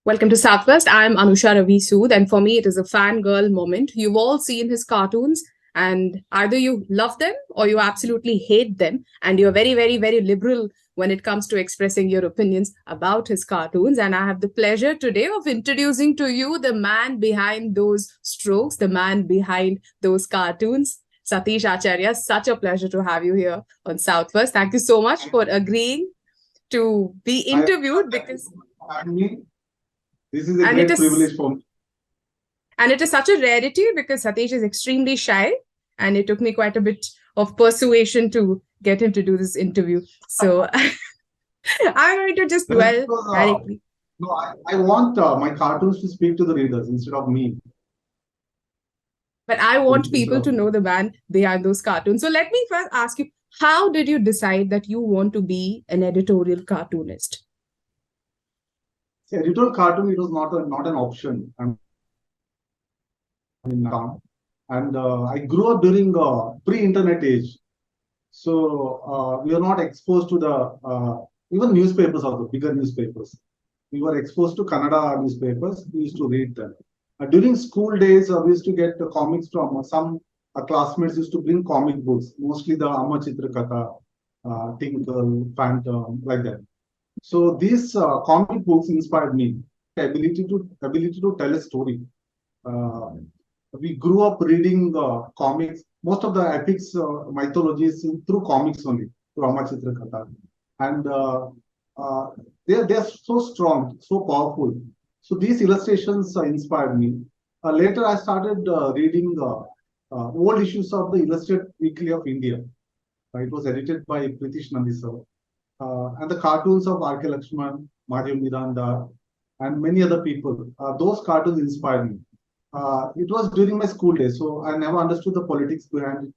Welcome to Southwest. I'm Anusha Ravi Sood, and for me, it is a fangirl moment. You've all seen his cartoons, and either you love them or you absolutely hate them, and you're very, very, very liberal when it comes to expressing your opinions about his cartoons. And I have the pleasure today of introducing to you the man behind those strokes, the man behind those cartoons, Satish Acharya. Such a pleasure to have you here on Southwest. Thank you so much for agreeing to be interviewed because. This is a great privilege for me. And it is such a rarity because Satish is extremely shy, and it took me quite a bit of persuasion to get him to do this interview. So I'm going to just dwell directly. No, I want my cartoons to speak to the readers instead of me. But I want people to know the man behind those cartoons. So let me first ask you, how did you decide that you want to be an editorial cartoonist? See, editorial cartoon, it was not an option. I grew up during pre-internet age. So we were not exposed to the even newspapers, also bigger newspapers. We were exposed to Kannada newspapers. We used to read them. During school days, we used to get the comics from some classmates used to bring comic books, mostly the Amma Chitrakatha, Tinkle, Phantom, like that. So these comic books inspired me. Ability to tell a story. We grew up reading comics. Most of the epics, mythologies through comics only, through Amma Chitrakatha, and they're so strong, so powerful. So these illustrations inspired me. Later, I started reading old issues of the Illustrated Weekly of India. It was edited by Pritish Nandisar. And the cartoons of R.K. Lakshman, Mario Miranda, and many other people. Those cartoons inspired me. It was during my school days, so I never understood the politics behind it,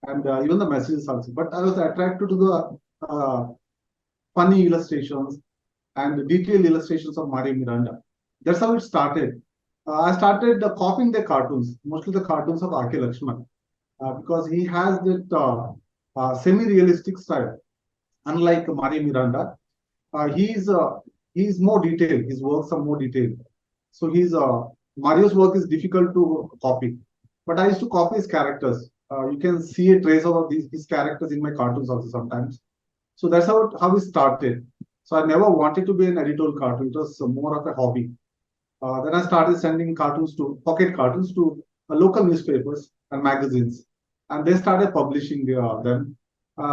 and even the messages also. But I was attracted to the funny illustrations and the detailed illustrations of Mario Miranda. That's how it started. I started copying the cartoons, mostly the cartoons of R.K. Lakshman, because he has that semi-realistic style. Unlike Mario Miranda, he's more detailed. His works are more detailed. So Mario's work is difficult to copy. But I used to copy his characters. You can see a trace of his characters in my cartoons also sometimes. So that's how it started. So I never wanted to be an editorial cartoon. It was more of a hobby. Then I started sending pocket cartoons to local newspapers and magazines. And they started publishing them.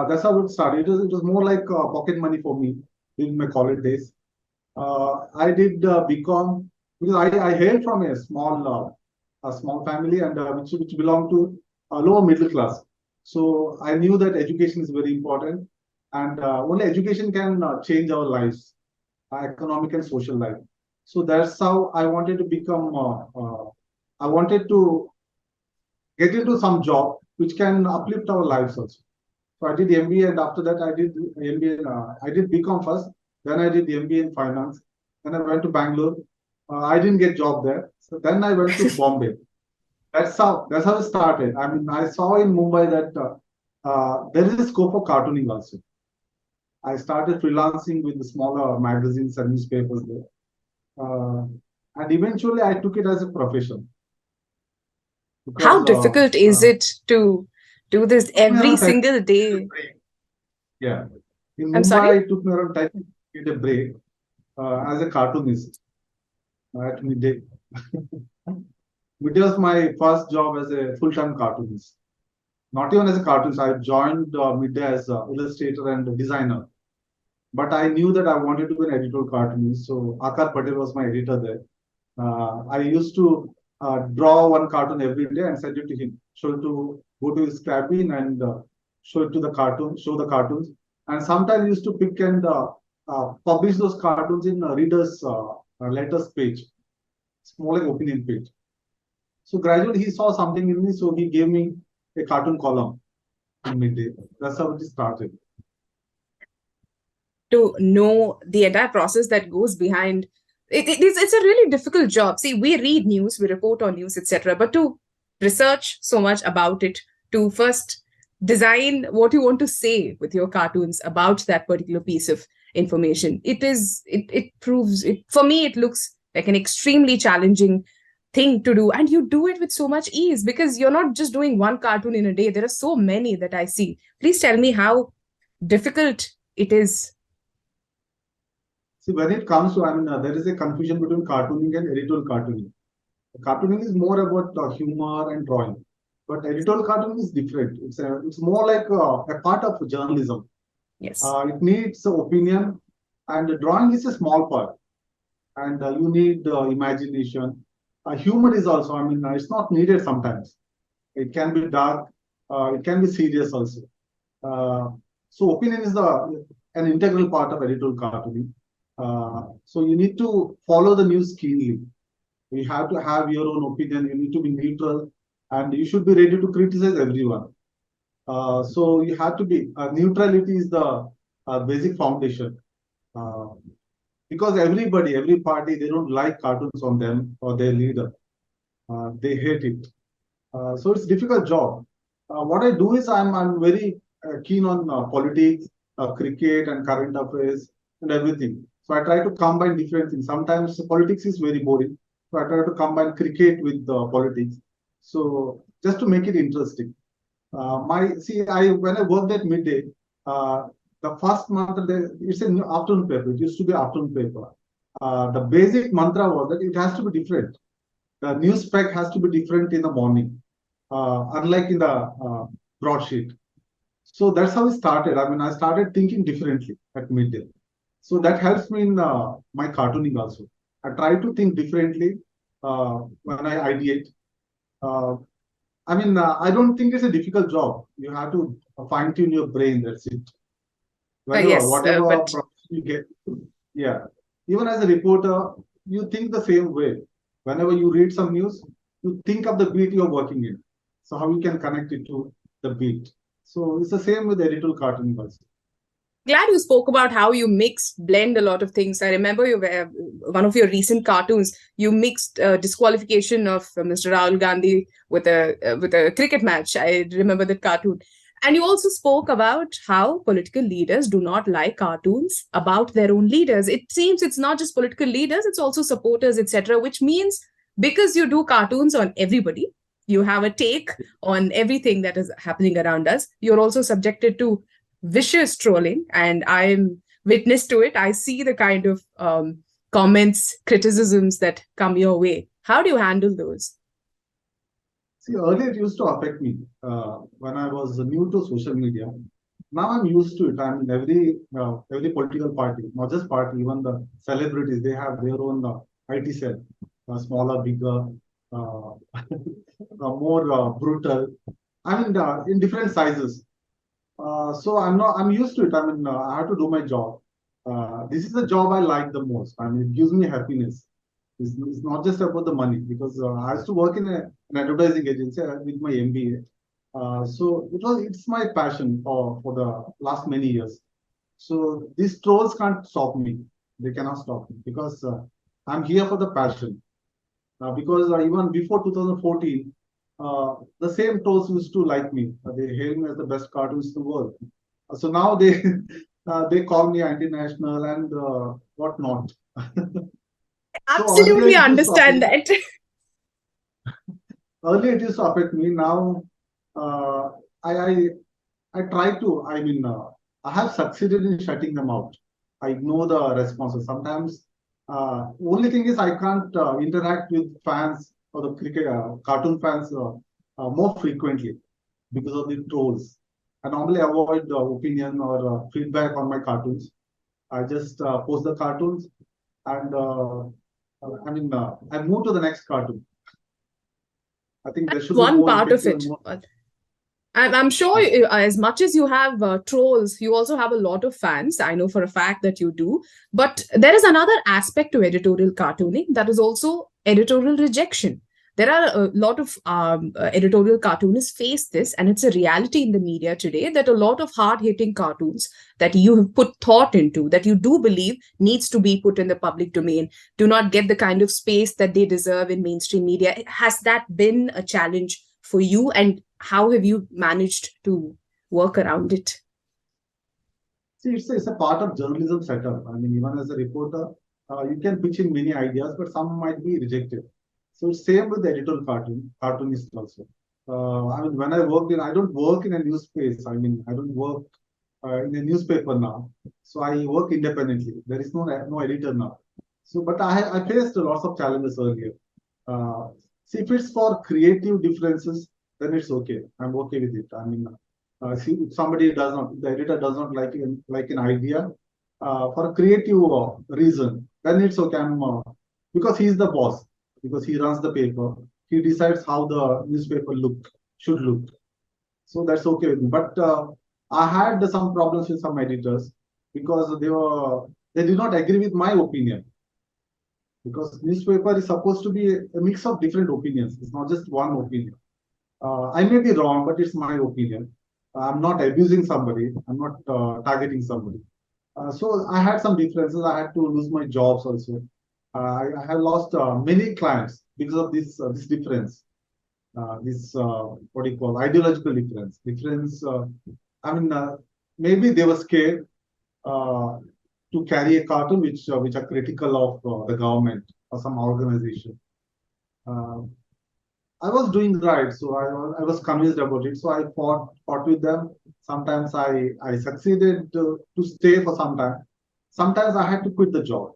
That's how it started. It was more like pocket money for me in my college days. I did BCom because I hail from a small family and which belonged to lower middle class. So I knew that education is very important, and only education can change our lives, economic and social life. So that's how I wanted to become. I wanted to get into some job which can uplift our lives also. So I did MBA, and after that I did MBA. I did BCom first, then I did MBA in finance. Then I went to Bangalore. I didn't get job there, so then I went to Bombay. That's how it started. I mean, I saw in Mumbai that there is a scope for cartooning also. I started freelancing with the smaller magazines and newspapers there, and eventually I took it as a profession. Because, how difficult is it to do this every single day? Yeah. In Mumbai, it took me around 10 to get a break as a cartoonist at midday. Midday was my first job as a full-time cartoonist. Not even as a cartoonist, I joined midday as an illustrator and designer. But I knew that I wanted to be an editorial cartoonist. So Akar Patel was my editor there. I used to draw one cartoon every day and send it to him. Go to his cabin and show the cartoons. And sometimes he used to pick and publish those cartoons in readers' letters page. It's more like opinion page. So gradually he saw something in me, so he gave me a cartoon column in midday. That's how it started. To know the entire process that goes behind it's a really difficult job. See, we read news, we report on news, etc. But to research so much about it, to first design what you want to say with your cartoons about that particular piece of information, it proves it. For me, it looks like an extremely challenging thing to do, and you do it with so much ease because you're not just doing one cartoon in a day. There are so many that I see. Please tell me how difficult it is. See, when it comes to, there is a confusion between cartooning and editorial cartooning. Cartooning is more about humor and drawing, but editorial cartooning is different. It's more like a part of journalism. Yes. It needs opinion, and drawing is a small part, and you need imagination. Humor is also, it's not needed sometimes. It can be dark, it can be serious also. Uh, so opinion is an integral part of editorial cartooning. So you need to follow the news keenly. You have to have your own opinion. You need to be neutral, and you should be ready to criticize everyone. So you have to be neutrality is the basic foundation. Uh, because every party, they don't like cartoons on them or their leader. They hate it. So it's a difficult job. What I do is I'm very keen on politics, cricket, and current affairs and everything. So I try to combine different things. Sometimes politics is very boring, so I try to combine cricket with politics. So just to make it interesting. I when I worked at midday, uh, the first mantra, it's an afternoon paper. It used to be afternoon paper. The basic mantra was that it has to be different. The news spec has to be different in the morning, unlike in the broadsheet. So that's how it started. I started thinking differently at midday. So that helps me in my cartooning also. I try to think differently when I ideate. Uh, I don't think it's a difficult job. You have to fine tune your brain. That's it. Yes, Whatever but you get, yeah. Even as a reporter, you think the same way. Whenever you read some news, you think of the beat you're working in. So how you can connect it to the beat. So it's the same with editorial cartooning also. glad you spoke about how you blend a lot of things. I remember one of your recent cartoons. You mixed disqualification of Mr. Rahul Gandhi with a cricket match. I remember that cartoon. And you also spoke about how political leaders do not like cartoons about their own leaders. It seems it's not just political leaders; it's also supporters, etc. Which means because you do cartoons on everybody, you have a take on everything that is happening around us. You're also subjected to vicious trolling, and I'm witness to it. I see the kind of comments, criticisms that come your way. How do you handle those? See, earlier it used to affect me when I was new to social media. Now I'm used to it. Every political party, not just party, even the celebrities, they have their own IT cell, smaller, bigger, uh, more brutal. In different sizes. So I'm used to it. I have to do my job. This is the job I like the most. It gives me happiness. It's not just about the money because I used to work in an advertising agency with my MBA. So it's my passion for the last many years. So these trolls can't stop me. They cannot stop me because I'm here for the passion. Because even before 2014, the same trolls used to like me. They hail me as the best cartoonist in the world. So now they they call me anti-national and whatnot. So Absolutely understand that. earlier it used to affect me. Now uh, I, I I try to. I have succeeded in shutting them out. I ignore the responses. Sometimes, only thing is I can't interact with fans or the cricket cartoon fans more frequently because of the trolls. I normally avoid opinion or feedback on my cartoons. I just post the cartoons and I move to the next cartoon. I think there should be One more part of effective and it. more. I'm sure as much as you have trolls, you also have a lot of fans. I know for a fact that you do. But there is another aspect to editorial cartooning that is also editorial rejection. There are a lot of editorial cartoonists face this, and it's a reality in the media today that a lot of hard-hitting cartoons that you have put thought into, that you do believe needs to be put in the public domain, do not get the kind of space that they deserve in mainstream media. Has that been a challenge for you, and how have you managed to work around it? See, it's a part of journalism setup. Even as a reporter, You can pitch in many ideas, but some might be rejected. So it's same with the editorial cartoonist also. I mean, when I don't work in a news space. I mean, I don't work in a newspaper now. So I work independently. There is no editor now. So, but I faced lots of challenges earlier. Uh, See, if it's for creative differences, then it's okay. I'm okay with it. I mean, see, if somebody does not, the editor does not like an idea for a creative reason, then it's okay. Because he's the boss, because he runs the paper, he decides how the newspaper should look. So that's okay with me. But I had some problems with some editors because they did not agree with my opinion, because newspaper is supposed to be a mix of different opinions. It's not just one opinion. I may be wrong, but it's my opinion. I'm not abusing somebody. I'm not targeting somebody. So I had some differences. I had to lose my jobs also. I have lost many clients because of this difference. This what do you call ideological difference? I mean, maybe they were scared uh, to carry a cartoon which are critical of the government or some organization. Uh, I was doing right, so I was convinced about it. So I fought with them. Sometimes I succeeded to stay for some time. Sometimes I had to quit the job.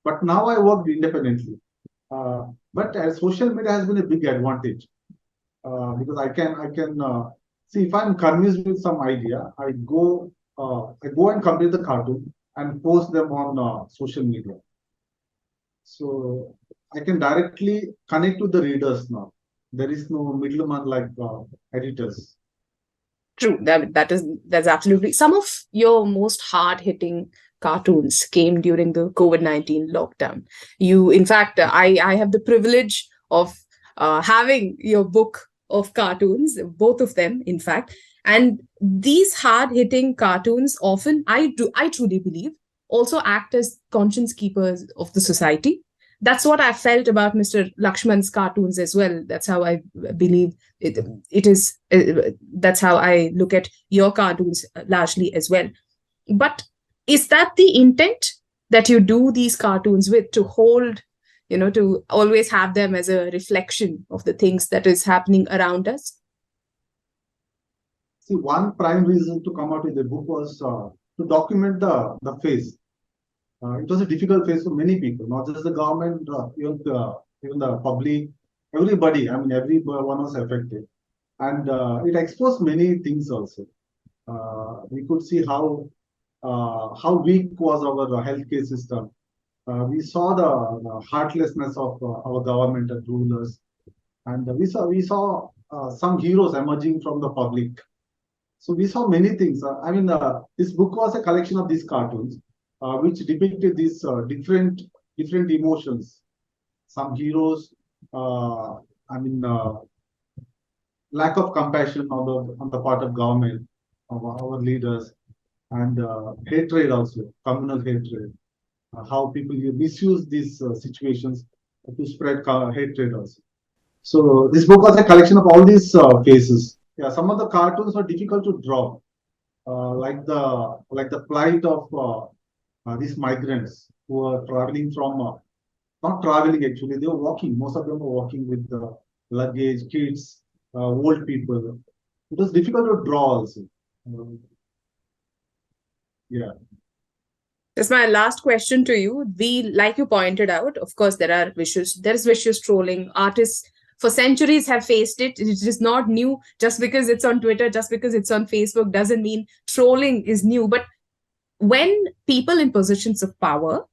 But now I work independently. Uh, but social media has been a big advantage because I can see if I'm convinced with some idea, I go and complete the cartoon and post them on social media. So I can directly connect with the readers now. There is no middleman like editors. True. That's absolutely. Some of your most hard-hitting cartoons came during the COVID-19 lockdown. In fact, I have the privilege of having your book of cartoons, both of them, in fact. And these hard-hitting cartoons often, I truly believe, also act as conscience keepers of the society. That's what I felt about Mr. Lakshman's cartoons as well. That's how I believe it is. That's how I look at your cartoons largely as well. But is that the intent that you do these cartoons with, to hold, to always have them as a reflection of the things that is happening around us? See, one prime reason to come out with the book was to document the phase. It was a difficult phase for many people, not just the government, even the public, everybody. I mean, everyone was affected, and it exposed many things also. We could see how weak was our healthcare system. We saw the heartlessness of our government and rulers, and we saw some heroes emerging from the public. So we saw many things. I mean, this book was a collection of these cartoons, which depicted these different emotions. Some heroes, I mean, lack of compassion on the part of government, of our leaders, and hatred also, communal hatred. How people misuse these situations to spread hatred also. So this book was a collection of all these cases. Yeah, some of the cartoons were difficult to draw, like the plight of these migrants who are traveling from not traveling actually, they were walking. Most of them were walking with the luggage, kids, old people. It was difficult to draw also. Um, yeah. That's my last question to you. Like you pointed out, of course, there's vicious trolling. Artists for centuries have faced it. It is not new. Just because it's on Twitter, just because it's on Facebook, doesn't mean trolling is new. But when people in positions of power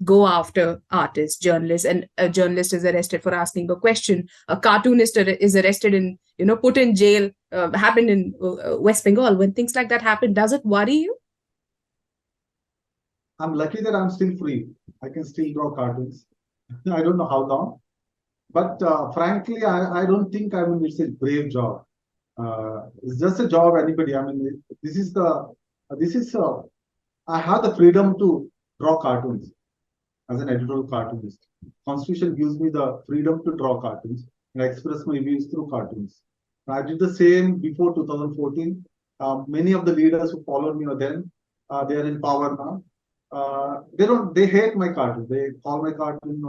go after artists, journalists, and a journalist is arrested for asking a question, a cartoonist is arrested and put in jail, happened in West Bengal. When things like that happen, does it worry you? I'm lucky that I'm still free. I can still draw cartoons. I don't know how long, but frankly, I don't think it's a brave job. It's just a job anybody. I mean, this is I have the freedom to draw cartoons as an editorial cartoonist. Constitution gives me the freedom to draw cartoons and express my views through cartoons. I did the same before 2014. Many of the leaders who followed me then, they are in power now. they hate my cartoon. They call my cartoon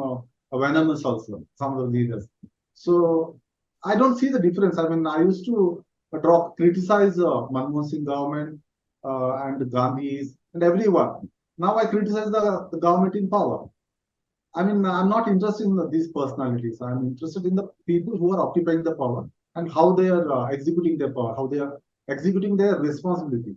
venomous also, some of the leaders. So I don't see the difference. I mean, I used to criticize Manmohan Singh government and Gandhi's and everyone. Now I criticize the government in power. I mean, I'm not interested in these personalities. I'm interested in the people who are occupying the power and how they are executing their power, how they are executing their responsibility.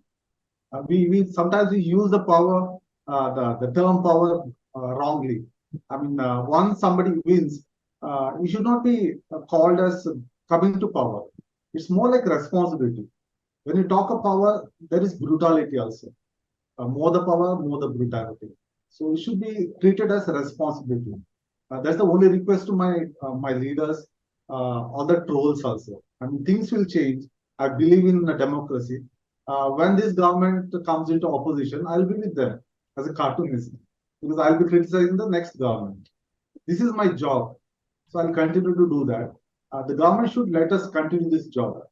We sometimes we use the power, the term power wrongly. I mean, once somebody wins, you should not be called as coming to power. It's more like responsibility. When you talk of power, there is brutality also. More the power, more the brutality. So it should be treated as a responsibility. That's the only request to my leaders, all the trolls also. I mean, things will change. I believe in a democracy. When this government comes into opposition, I'll be with them as a cartoonist because I'll be criticizing the next government. This is my job, so I'll continue to do that. The government should let us continue this job.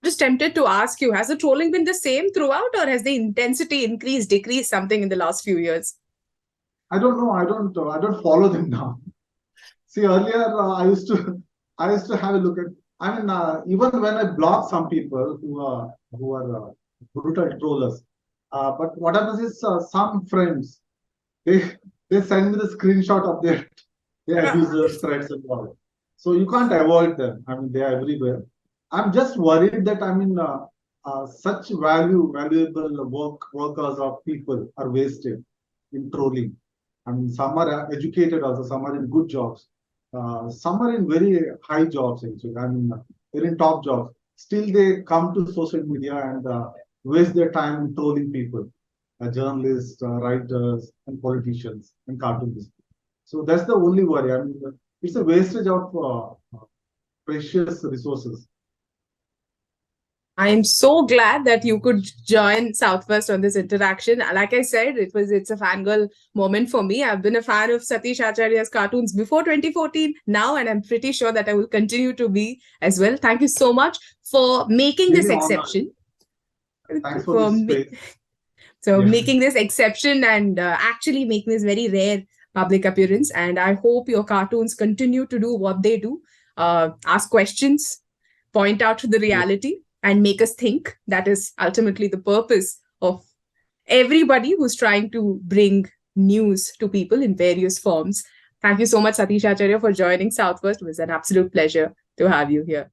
Just tempted to ask you, has the trolling been the same throughout, or has the intensity increased, decreased something in the last few years? I don't know. I don't follow them now. See, earlier I used to have a look at. I mean, even when I block some people who are brutal trollers, but what happens is some friends they send me the screenshot of their abusers, threats, and all. So you can't avoid them. I mean, they are everywhere. I'm just worried that I mean, such valuable workers of people are wasted in trolling. I mean, some are educated also, some are in good jobs, some are in very high jobs actually. I mean, they're in top jobs. Still, they come to social media and waste their time in trolling people, journalists, writers, and politicians and cartoonists. So that's the only worry. I mean, it's a wastage of precious resources. I am so glad that you could join Southwest on this interaction. Like I said, it's a fangirl moment for me. I've been a fan of Satish Acharya's cartoons before 2014 now, and I'm pretty sure that I will continue to be as well. Thank you so much for making this exception. Thanks for this space. So making this exception and actually making this very rare public appearance. And I hope your cartoons continue to do what they do. Ask questions, point out the reality, and make us think. That is ultimately the purpose of everybody who's trying to bring news to people in various forms. Thank you so much, Satish Acharya, for joining Southwest. It was an absolute pleasure to have you here.